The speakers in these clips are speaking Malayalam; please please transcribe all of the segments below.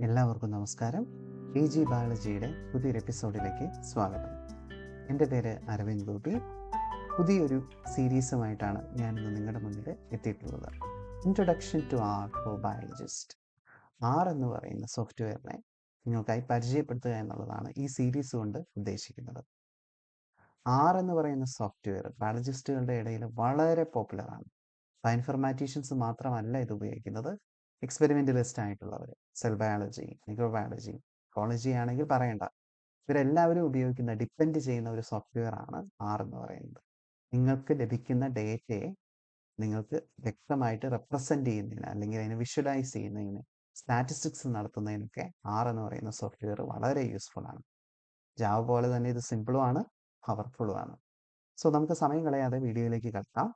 എല്ലാവർക്കും നമസ്കാരം. PG ബയോളജിയുടെ പുതിയൊരു എപ്പിസോഡിലേക്ക് സ്വാഗതം. എൻ്റെ പേര് അരവിന്ദ് ഗോപി. പുതിയൊരു സീരീസുമായിട്ടാണ് ഞാനിന്ന് നിങ്ങളുടെ മുന്നിൽ എത്തിയിട്ടുള്ളത്. Introduction to R for biologist. R എന്ന് പറയുന്ന സോഫ്റ്റ്വെയറിനെ നിങ്ങൾക്കായി പരിചയപ്പെടുത്തുക എന്നുള്ളതാണ് ഈ സീരീസ് കൊണ്ട് ഉദ്ദേശിക്കുന്നത്. ആർ എന്ന് പറയുന്ന സോഫ്റ്റ്വെയർ ബയോളജിസ്റ്റുകളുടെ ഇടയിൽ വളരെ പോപ്പുലറാണ്. ബയോഇൻഫർമാറ്റീഷ്യൻസ് മാത്രമല്ല ഇത് ഉപയോഗിക്കുന്നത്, എക്സ്പെരിമെൻ്റലിസ്റ്റ് ആയിട്ടുള്ളവർ, സെൽ ബയോളജി, മൈക്രോബയോളജി, ഇക്കോളജി ആണെങ്കിൽ പറയണ്ട, ഇവരെല്ലാവരും ഉപയോഗിക്കുന്ന, ഡിപ്പെൻഡ് ചെയ്യുന്ന ഒരു സോഫ്റ്റ്വെയർ ആണ് ആർ എന്ന് പറയുന്നത്. നിങ്ങൾക്ക് ലഭിക്കുന്ന ഡേറ്റയെ നിങ്ങൾക്ക് വ്യക്തമായിട്ട് റെപ്രസെൻ്റ് ചെയ്യുന്നതിന് അല്ലെങ്കിൽ അതിനെ വിഷ്വലൈസ് ചെയ്യുന്നതിന്, സ്റ്റാറ്റിസ്റ്റിക്സ് നടത്തുന്നതിനൊക്കെ ആർ എന്ന് പറയുന്ന സോഫ്റ്റ്വെയർ വളരെ യൂസ്ഫുൾ ആണ്. ജാവ പോലെ തന്നെ ഇത് സിമ്പിളുമാണ്, പവർഫുള്ളുമാണ്. സോ നമുക്ക് സമയം കളയാതെ വീഡിയോയിലേക്ക് കടക്കാം.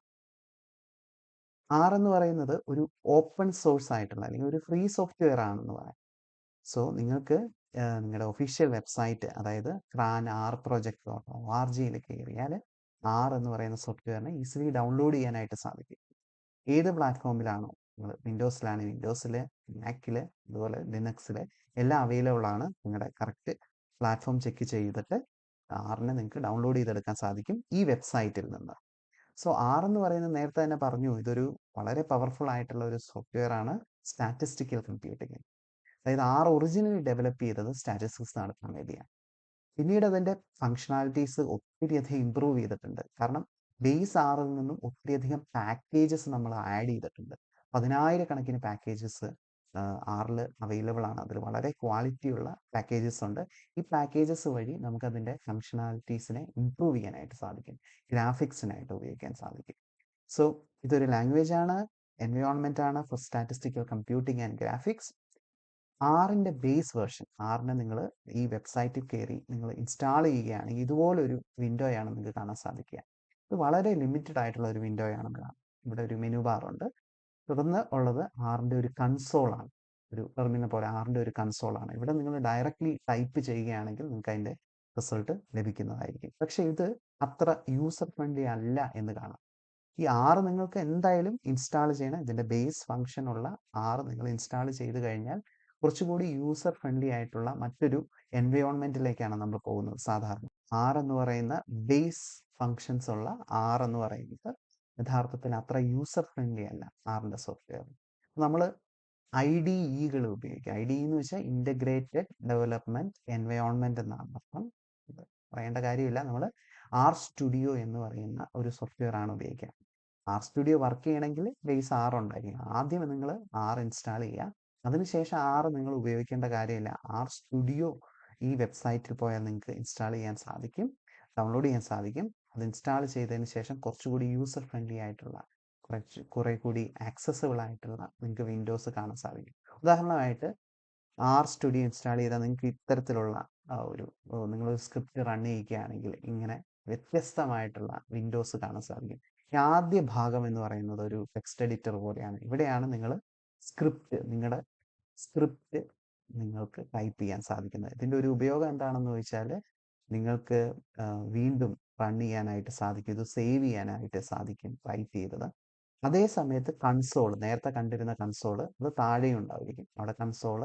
ആർ എന്ന് പറയുന്നത് ഒരു ഓപ്പൺ സോഴ്സ് ആയിട്ടുള്ള അല്ലെങ്കിൽ ഒരു ഫ്രീ സോഫ്റ്റ്വെയർ ആണെന്ന് പറയാം. സോ നിങ്ങൾക്ക് നിങ്ങളുടെ ഒഫീഷ്യൽ വെബ്സൈറ്റ്, അതായത് cranrproject.org കയറിയാൽ ആർ എന്ന് പറയുന്ന സോഫ്റ്റ്വെയറിനെ ഈസിലി ഡൗൺലോഡ് ചെയ്യാനായിട്ട് സാധിക്കും. ഏത് പ്ലാറ്റ്ഫോമിലാണോ നിങ്ങൾ, വിൻഡോസിലാണ് വിൻഡോസിൽ, മാക്കിൽ, അതുപോലെ ലിനക്സിൽ എല്ലാം അവൈലബിൾ ആണ്. നിങ്ങളുടെ കറക്റ്റ് പ്ലാറ്റ്ഫോം ചെക്ക് ചെയ്തിട്ട് ആറിനെ നിങ്ങൾക്ക് ഡൗൺലോഡ് ചെയ്തെടുക്കാൻ സാധിക്കും ഈ വെബ്സൈറ്റിൽ നിന്ന്. സോ ആർ എന്ന് പറയുന്നത് നേരത്തെ തന്നെ പറഞ്ഞു, ഇതൊരു വളരെ പവർഫുൾ ആയിട്ടുള്ള ഒരു സോഫ്റ്റ്വെയർ ആണ് സ്റ്റാറ്റിസ്റ്റിക്കൽ കമ്പ്യൂട്ടിംഗ്. അതായത് ആർ ഒറിജിനലി ഡെവലപ്പ് ചെയ്തത് സ്റ്റാറ്റിസ്റ്റിക്സ് നടത്താൻ വേണ്ടിയാണ്. പിന്നീട് അതിൻ്റെ ഫങ്ഷണാലിറ്റീസ് ഒത്തിരിയധികം ഇമ്പ്രൂവ് ചെയ്തിട്ടുണ്ട്. കാരണം ബേസ് ആറിൽ നിന്നും ഒത്തിരിയധികം പാക്കേജസ് നമ്മൾ ആഡ് ചെയ്തിട്ടുണ്ട്. 10,000 പാക്കേജസ് ആറിൽ അവൈലബിൾ ആണ്. അതിൽ വളരെ ക്വാളിറ്റിയുള്ള പാക്കേജസ് ഉണ്ട്. ഈ പാക്കേജസ് വഴി നമുക്കതിൻ്റെ ഫങ്ഷണാലിറ്റീസിനെ ഇമ്പ്രൂവ് ചെയ്യാനായിട്ട് സാധിക്കും, ഗ്രാഫിക്സിനായിട്ട് ഉപയോഗിക്കാൻ സാധിക്കും. സോ ഇതൊരു ലാംഗ്വേജ് ആണ്, എൻവയോൺമെൻ്റ് ആണ് for statistical computing and graphics. ആറിൻ്റെ ബേസ് വേർഷൻ, ആറിനെ നിങ്ങൾ ഈ വെബ്സൈറ്റിൽ കയറി നിങ്ങൾ ഇൻസ്റ്റാൾ ചെയ്യുകയാണെങ്കിൽ ഇതുപോലൊരു വിൻഡോയാണ് നിങ്ങൾക്ക് കാണാൻ സാധിക്കുക. ഇത് വളരെ ലിമിറ്റഡ് ആയിട്ടുള്ള ഒരു വിൻഡോയാണെന്ന് കാണാം. ഇവിടെ ഒരു മെനു ബാർ ഉണ്ട്. തുടർന്ന് ഉള്ളത് ആറിൻ്റെ ഒരു കൺസോളാണ്, ഒരു ടെർമിനൽ പോലെ ആറിൻ്റെ ഒരു കൺസോളാണ്. ഇവിടെ നിങ്ങൾ ഡയറക്റ്റ്ലി ടൈപ്പ് ചെയ്യുകയാണെങ്കിൽ നിങ്ങൾക്ക് അതിൻ്റെ റിസൾട്ട് ലഭിക്കുന്നതായിരിക്കും. പക്ഷേ ഇത് അത്ര യൂസർ ഫ്രണ്ട്ലി അല്ല എന്ന് കാണാം. ഈ ആറ് നിങ്ങൾക്ക് എന്തായാലും ഇൻസ്റ്റാൾ ചെയ്യണം. ഇതിൻ്റെ ബേസ് ഫംഗ്ഷൻ ഉള്ള ആറ് നിങ്ങൾ ഇൻസ്റ്റാൾ ചെയ്ത് കഴിഞ്ഞാൽ കുറച്ചുകൂടി യൂസർ ഫ്രണ്ട്ലി ആയിട്ടുള്ള മറ്റൊരു എൻവയോൺമെൻറ്റിലേക്കാണ് നമ്മൾ പോകുന്നത്. സാധാരണ ആർ എന്ന് പറയുന്ന ബേസ് ഫങ്ഷൻസ് ഉള്ള ആർ എന്ന് പറയുന്നത് യഥാർത്ഥത്തിൽ അത്ര യൂസർ ഫ്രണ്ട്ലി അല്ല ആറിൻ്റെ സോഫ്റ്റ്വെയർ. നമ്മൾ IDEകൾ ഉപയോഗിക്കുക. IDE എന്ന് വെച്ചാൽ ഇൻ്റഗ്രേറ്റഡ് ഡെവലപ്മെൻറ്റ് എൻവയോൺമെൻറ്റ് എന്നാണ് അർത്ഥം. പറയേണ്ട കാര്യമില്ല. നമ്മൾ ആർ സ്റ്റുഡിയോ എന്ന് പറയുന്ന ഒരു സോഫ്റ്റ്വെയർ ആണ് ഉപയോഗിക്കുക. ആർ സ്റ്റുഡിയോ വർക്ക് ചെയ്യണമെങ്കിൽ ബേസ് ആർ ഉണ്ടായിരിക്കും. ആദ്യം നിങ്ങൾ ആർ ഇൻസ്റ്റാൾ ചെയ്യുക. അതിനുശേഷം ആർ നിങ്ങൾ ഉപയോഗിക്കേണ്ട കാര്യമില്ല. ആർ സ്റ്റുഡിയോ ഈ വെബ്സൈറ്റിൽ പോയാൽ നിങ്ങൾക്ക് ഇൻസ്റ്റാൾ ചെയ്യാൻ സാധിക്കും, ഡൗൺലോഡ് ചെയ്യാൻ സാധിക്കും. അത് ഇൻസ്റ്റാൾ ചെയ്തതിന് ശേഷം കുറച്ചുകൂടി യൂസർ ഫ്രണ്ട്ലി ആയിട്ടുള്ള, കുറെ കൂടി ആക്സസിബിൾ ആയിട്ടുള്ള നിങ്ങൾക്ക് വിൻഡോസ് കാണാൻ സാധിക്കും. ഉദാഹരണമായിട്ട് ആർ സ്റ്റുഡിയോ ഇൻസ്റ്റാൾ ചെയ്താൽ നിങ്ങൾക്ക് ഇത്തരത്തിലുള്ള ഒരു നിങ്ങളൊരു സ്ക്രിപ്റ്റ് റൺ ചെയ്യുകയാണെങ്കിൽ ഇങ്ങനെ വ്യത്യസ്തമായിട്ടുള്ള വിൻഡോസ് കാണാൻ സാധിക്കും. ഈ ആദ്യ ഭാഗം എന്ന് പറയുന്നത് ഒരു ടെക്സ്റ്റ് എഡിറ്റർ പോലെയാണ്. ഇവിടെയാണ് നിങ്ങൾ നിങ്ങളുടെ സ്ക്രിപ്റ്റ് നിങ്ങൾക്ക് ടൈപ്പ് ചെയ്യാൻ സാധിക്കുന്നത്. ഇതിൻ്റെ ഒരു ഉപയോഗം എന്താണെന്ന് ചോദിച്ചാൽ നിങ്ങൾക്ക് വീണ്ടും റൺ ചെയ്യാനായിട്ട് സാധിക്കും, ഇത് സേവ് ചെയ്യാനായിട്ട് സാധിക്കും ടൈപ്പ് ചെയ്തത്. അതേ സമയത്ത് കൺസോൾ, നേരത്തെ കണ്ടിരുന്ന കൺസോൾ, അത് താഴെയും ഉണ്ടായിരിക്കും. അവിടെ കൺസോൾ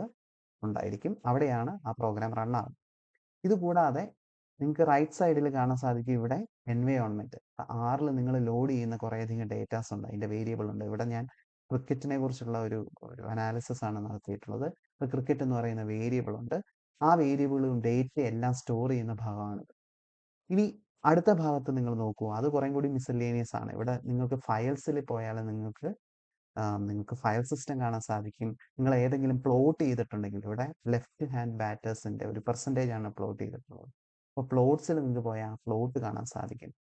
ഉണ്ടായിരിക്കും, അവിടെയാണ് ആ പ്രോഗ്രാം റൺ ആകുന്നത്. ഇതുകൂടാതെ നിങ്ങൾക്ക് റൈറ്റ് സൈഡിൽ കാണാൻ സാധിക്കും ഇവിടെ എൻവയോൺമെൻറ്റ്. ആറിൽ നിങ്ങൾ ലോഡ് ചെയ്യുന്ന കുറേയധികം ഡേറ്റാസ് ഉണ്ട്, അതിൻ്റെ വേരിയബിൾ ഉണ്ട്. ഇവിടെ ഞാൻ ക്രിക്കറ്റിനെ കുറിച്ചുള്ള ഒരു അനാലിസിസ് ആണ് നടത്തിയിട്ടുള്ളത്. അപ്പോൾ ക്രിക്കറ്റ് എന്ന് പറയുന്ന വേരിയബിൾ ഉണ്ട്. ആ വേരിയബിളും ഡേറ്റ എല്ലാം സ്റ്റോർ ചെയ്യുന്ന ഭാഗമാണിത്. ഇനി അടുത്ത ഭാഗത്ത് നിങ്ങൾ നോക്കൂ, അത് കുറേ കൂടി മിസലേനിയസ് ആണ്. ഇവിടെ നിങ്ങൾക്ക് ഫയൽസിൽ പോയാൽ നിങ്ങൾക്ക് ഫയൽ സിസ്റ്റം കാണാൻ സാധിക്കും. നിങ്ങൾ ഏതെങ്കിലും പ്ലോട്ട് ചെയ്തിട്ടുണ്ടെങ്കിൽ ഇവിടെ ലെഫ്റ്റ് ഹാൻഡ് ബാറ്റേഴ്സിൻ്റെ ഒരു പെർസെൻറ്റേജ് ആണ് പ്ലോട്ട് ചെയ്തിട്ടുള്ളത്. അപ്പോൾ പ്ലോട്ട്സിൽ നിങ്ങൾക്ക് പോയാൽ ആ പ്ലോട്ട് കാണാൻ സാധിക്കും.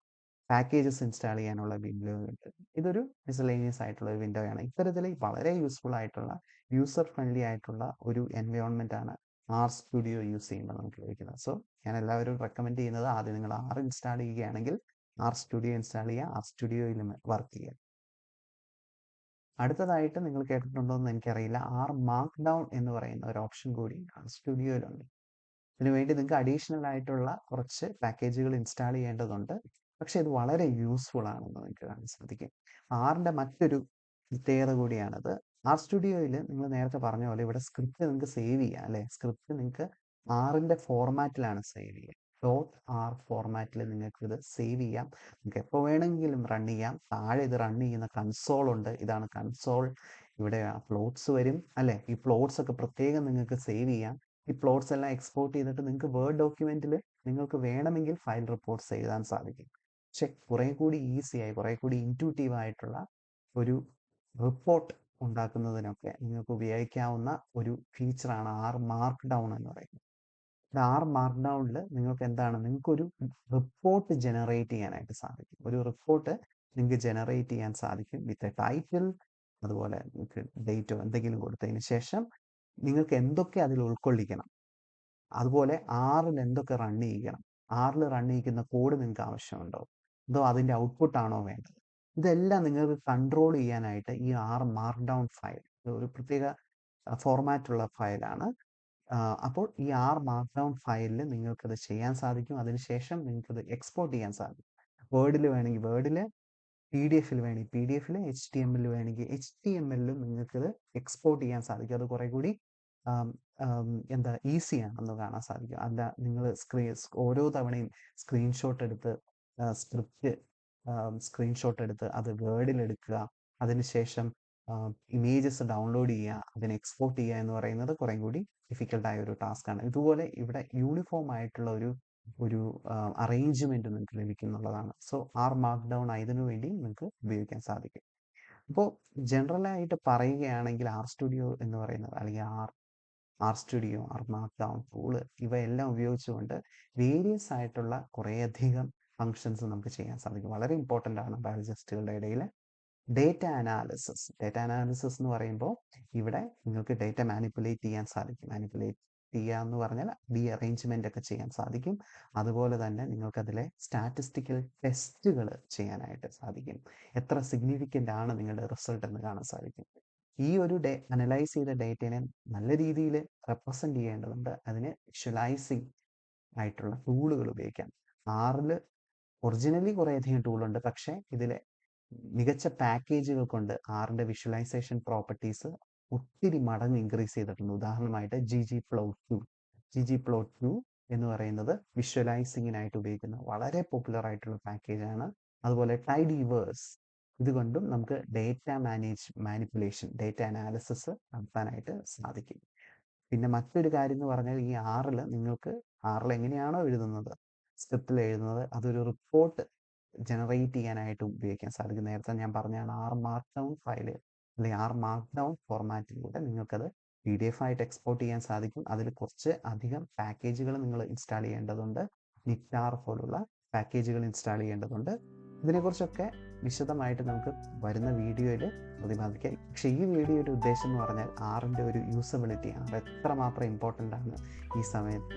പാക്കേജസ് ഇൻസ്റ്റാൾ ചെയ്യാനുള്ള വിൻഡോ ഉണ്ട്. ഇതൊരു മിസലേനിയസ് ആയിട്ടുള്ള ഒരു വിൻഡോ ആണ്. ഇത്തരത്തിൽ വളരെ യൂസ്ഫുൾ ആയിട്ടുള്ള, യൂസർ ഫ്രണ്ട്ലി ആയിട്ടുള്ള ഒരു എൻവയോൺമെൻ്റ് ആണ് ആർ സ്റ്റുഡിയോ യൂസ് ചെയ്യുമ്പോൾ നമുക്ക് ലഭിക്കുന്നത്. സോ ഞാൻ എല്ലാവരും റെക്കമെൻഡ് ചെയ്യുന്നത്, ആദ്യം നിങ്ങൾ ആർ ഇൻസ്റ്റാൾ ചെയ്യുകയാണെങ്കിൽ ആർ സ്റ്റുഡിയോ ഇൻസ്റ്റാൾ ചെയ്യുക, ആർ സ്റ്റുഡിയോയിൽ വർക്ക് ചെയ്യുക. അടുത്തതായിട്ട് നിങ്ങൾ കേട്ടിട്ടുണ്ടോ എന്ന് എനിക്കറിയില്ല, ആർ മാർക്ക് ഡൗൺ എന്ന് പറയുന്ന ഒരു ഓപ്ഷൻ കൂടി ആർ സ്റ്റുഡിയോയിലുണ്ട്. ഇതിനുവേണ്ടി നിങ്ങൾക്ക് അഡീഷണൽ ആയിട്ടുള്ള കുറച്ച് പാക്കേജുകൾ ഇൻസ്റ്റാൾ ചെയ്യേണ്ടതുണ്ട്. പക്ഷേ ഇത് വളരെ യൂസ്ഫുൾ ആണെന്ന് നിങ്ങൾക്ക് കാണാൻ സാധിക്കും. ആറിൻ്റെ മറ്റൊരു പ്രത്യേകത കൂടിയാണത്, ആർ സ്റ്റുഡിയോയിൽ നിങ്ങൾ നേരത്തെ പറഞ്ഞ പോലെ ഇവിടെ സ്ക്രിപ്റ്റ് നിങ്ങൾക്ക് സേവ് ചെയ്യാം അല്ലേ? സ്ക്രിപ്റ്റ് നിങ്ങൾക്ക് ആറിൻ്റെ ഫോർമാറ്റിലാണ് സേവ് ചെയ്യുക. .r ഫോർമാറ്റിൽ നിങ്ങൾക്ക് ഇത് സേവ് ചെയ്യാം. നിങ്ങൾക്ക് എപ്പോൾ വേണമെങ്കിലും റൺ ചെയ്യാം. താഴെ ഇത് റൺ ചെയ്യുന്ന കൺസോൾ ഉണ്ട്. ഇതാണ് കൺസോൾ. ഇവിടെ പ്ലോട്ട്സ് വരും അല്ലേ? ഈ പ്ലോട്ട്സ് ഒക്കെ പ്രത്യേകം നിങ്ങൾക്ക് സേവ് ചെയ്യാം. ഈ പ്ലോട്ട്സ് എല്ലാം എക്സ്പോർട്ട് ചെയ്തിട്ട് നിങ്ങൾക്ക് വേർഡ് ഡോക്യുമെന്റിൽ നിങ്ങൾക്ക് വേണമെങ്കിൽ ഫയൽ റിപ്പോർട്ട്സ് എഴുതാൻ സാധിക്കും. പക്ഷെ കുറെ കൂടി ഈസിയായി, കുറെ കൂടി ഇൻറ്റ്യൂട്ടീവ് ആയിട്ടുള്ള ഒരു റിപ്പോർട്ട് ഉണ്ടാക്കുന്നതിനൊക്കെ നിങ്ങൾക്ക് ഉപയോഗിക്കാവുന്ന ഒരു ഫീച്ചറാണ് ആർ മാർക്ക് ഡൗൺ എന്ന് പറയുന്നത്. ആർ മാർക്ക് ഡൗണിൽ നിങ്ങൾക്ക് എന്താണ്, നിങ്ങൾക്കൊരു റിപ്പോർട്ട് ജനറേറ്റ് ചെയ്യാനായിട്ട് സാധിക്കും. ഒരു റിപ്പോർട്ട് നിങ്ങൾക്ക് ജനറേറ്റ് ചെയ്യാൻ സാധിക്കും വിത്ത് എ ടൈറ്റിൽ, അതുപോലെ നിങ്ങൾക്ക് ഡേറ്റോ എന്തെങ്കിലും കൊടുത്തതിന് ശേഷം നിങ്ങൾക്ക് എന്തൊക്കെ അതിൽ ഉൾക്കൊള്ളിക്കണം, അതുപോലെ ആറിൽ എന്തൊക്കെ റൺ ചെയ്യിക്കണം, ആറിൽ റൺ ചെയ്യിക്കുന്ന കോഡ് നിങ്ങൾക്ക് ആവശ്യമുണ്ടോ, അതോ അതിൻ്റെ ഔട്ട്പുട്ടാണോ വേണ്ടത്, ഇതെല്ലാം നിങ്ങൾക്ക് കൺട്രോൾ ചെയ്യാനായിട്ട് ഈ ആർ മാർക്ക് ഡൗൺ ഫയൽ ഒരു പ്രത്യേക ഫോർമാറ്റുള്ള ഫയലാണ്. അപ്പോൾ ഈ ആർ മാർക്ക് ഡൗൺ ഫയലിൽ നിങ്ങൾക്കത് ചെയ്യാൻ സാധിക്കും. അതിനുശേഷം നിങ്ങൾക്കത് എക്സ്പോർട്ട് ചെയ്യാൻ സാധിക്കും. വേർഡിൽ വേണമെങ്കിൽ വേർഡിൽ, PDF വേണമെങ്കിൽ PDF, HTML വേണമെങ്കിൽ HTML നിങ്ങൾക്കത് എക്സ്പോർട്ട് ചെയ്യാൻ സാധിക്കും. അത് കുറെ കൂടി എന്താ ഈസിയാണെന്ന് കാണാൻ സാധിക്കും. അല്ല നിങ്ങൾ ഓരോ തവണയും സ്ക്രീൻഷോട്ട് എടുത്ത് സ്ക്രിപ്റ്റ് സ്ക്രീൻഷോട്ട് എടുത്ത് അത് വേർഡിൽ എടുക്കുക, അതിനുശേഷം ഇമേജസ് ഡൗൺലോഡ് ചെയ്യുക, അതിനെ എക്സ്പോർട്ട് ചെയ്യുക എന്ന് പറയുന്നത് കുറേ കൂടി ഡിഫിക്കൽട്ടായ ഒരു ടാസ്ക്കാണ്. ഇതുപോലെ ഇവിടെ യൂണിഫോം ആയിട്ടുള്ള ഒരു അറേഞ്ച്മെന്റ് നിങ്ങൾക്ക് ലഭിക്കുന്നുള്ളതാണ്. സോ ആർ മാർക്ക് ഡൗൺ ഇതിനു വേണ്ടി നിങ്ങൾക്ക് ഉപയോഗിക്കാൻ സാധിക്കും. അപ്പോൾ ജനറലായിട്ട് പറയുകയാണെങ്കിൽ ആർ സ്റ്റുഡിയോ എന്ന് പറയുന്നത്, അല്ലെങ്കിൽ R studio, R markdown tool, ഇവയെല്ലാം ഉപയോഗിച്ചുകൊണ്ട് വേരിയസ് ആയിട്ടുള്ള കുറേയധികം ഫങ്ഷൻസ് നമുക്ക് ചെയ്യാൻ സാധിക്കും. വളരെ ഇമ്പോർട്ടൻ്റ് ആണ് ബയോളജിസ്റ്റുകളുടെ ഇടയിൽ. ഡേറ്റ അനാലിസിസ് എന്ന് പറയുമ്പോൾ ഇവിടെ നിങ്ങൾക്ക് ഡേറ്റ മാനിപ്പുലേറ്റ് ചെയ്യാൻ സാധിക്കും. മാനിപ്പുലേറ്റ് ചെയ്യുക എന്ന് പറഞ്ഞാൽ അറേഞ്ച്മെന്റ് ഒക്കെ ചെയ്യാൻ സാധിക്കും. അതുപോലെ തന്നെ നിങ്ങൾക്ക് അതിലെ സ്റ്റാറ്റിസ്റ്റിക്കൽ ടെസ്റ്റുകൾ ചെയ്യാനായിട്ട് സാധിക്കും. എത്ര സിഗ്നിഫിക്കൻ്റ് ആണ് നിങ്ങളുടെ റിസൾട്ട് എന്ന് കാണാൻ സാധിക്കും. ഈ ഒരു അനലൈസ് ചെയ്ത ഡേറ്റയെ നല്ല രീതിയിൽ റെപ്രസെന്റ് ചെയ്യേണ്ടതുണ്ട്. അതിന് വിഷ്വലൈസിങ് ആയിട്ടുള്ള ടൂളുകൾ ഉപയോഗിക്കാം. ആറിൽ ഒറിജിനലി കുറേയധികം ടൂളുണ്ട്, പക്ഷേ ഇതിലെ മികച്ച പാക്കേജുകൾ കൊണ്ട് ആറിൻ്റെ വിഷ്വലൈസേഷൻ പ്രോപ്പർട്ടീസ് ഒത്തിരി മടങ്ങ് ഇൻക്രീസ് ചെയ്തിട്ടുണ്ട്. ഉദാഹരണമായിട്ട് ggplot2 എന്ന് പറയുന്നത് വിഷ്വലൈസിങ്ങിനായിട്ട് ഉപയോഗിക്കുന്ന വളരെ പോപ്പുലർ ആയിട്ടുള്ള പാക്കേജാണ്. അതുപോലെ ടൈഡിവേഴ്സ്, ഇതുകൊണ്ടും നമുക്ക് ഡേറ്റ മാനിപ്പുലേഷൻ, ഡേറ്റ അനാലിസിസ് നടത്താനായിട്ട് സാധിക്കും. പിന്നെ മറ്റൊരു കാര്യം എന്ന് പറഞ്ഞാൽ ഈ നിങ്ങൾക്ക് ആറിൽ എങ്ങനെയാണോ എഴുതുന്നത്, സ്ക്രിപ്റ്റിൽ എഴുതുന്നത്, അതൊരു റിപ്പോർട്ട് ജനറേറ്റ് ചെയ്യാനായിട്ട് ഉപയോഗിക്കാൻ സാധിക്കും. നേരത്തെ ഞാൻ പറഞ്ഞാണ് ആർ മാർക്ക് ഡൗൺ ഫയൽ അല്ലെങ്കിൽ ആർ മാർക്ക് ഡൗൺ ഫോർമാറ്റിലൂടെ നിങ്ങൾക്കത് PDF ആയിട്ട് എക്സ്പോർട്ട് ചെയ്യാൻ സാധിക്കും. അതിൽ കുറച്ച് അധികം പാക്കേജുകൾ നിങ്ങൾ ഇൻസ്റ്റാൾ ചെയ്യേണ്ടതുണ്ട്. നിറ്റാർ പോലുള്ള പാക്കേജുകൾ ഇൻസ്റ്റാൾ ചെയ്യേണ്ടതുണ്ട്. ഇതിനെക്കുറിച്ചൊക്കെ വിശദമായിട്ട് നമുക്ക് വരുന്ന വീഡിയോയിൽ പ്രതിപാദിക്കാം. പക്ഷേ ഈ വീഡിയോയുടെ ഉദ്ദേശം എന്ന് പറഞ്ഞാൽ ആറിൻ്റെ ഒരു യൂസബിലിറ്റി, അത് എത്രമാത്രം ഇമ്പോർട്ടൻ്റ് ആണ് ഈ സമയത്ത്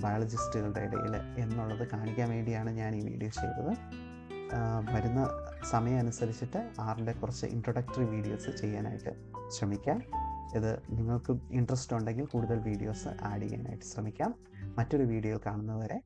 ബയോളജിസ്റ്റുകളുടെ ഇടയിൽ എന്നുള്ളത് കാണിക്കാൻ വേണ്ടിയാണ് ഞാൻ ഈ വീഡിയോ ചെയ്തത്. വരുന്ന സമയം അനുസരിച്ചിട്ട് ആറിൻ്റെ കുറച്ച് ഇൻട്രൊഡക്ടറി വീഡിയോസ് ചെയ്യാനായിട്ട് ശ്രമിക്കാം. ഇത് നിങ്ങൾക്ക് ഇൻട്രസ്റ്റ് ഉണ്ടെങ്കിൽ കൂടുതൽ വീഡിയോസ് ആഡ് ചെയ്യാനായിട്ട് ശ്രമിക്കാം. മറ്റൊരു വീഡിയോയിൽ കാണുന്നവരെ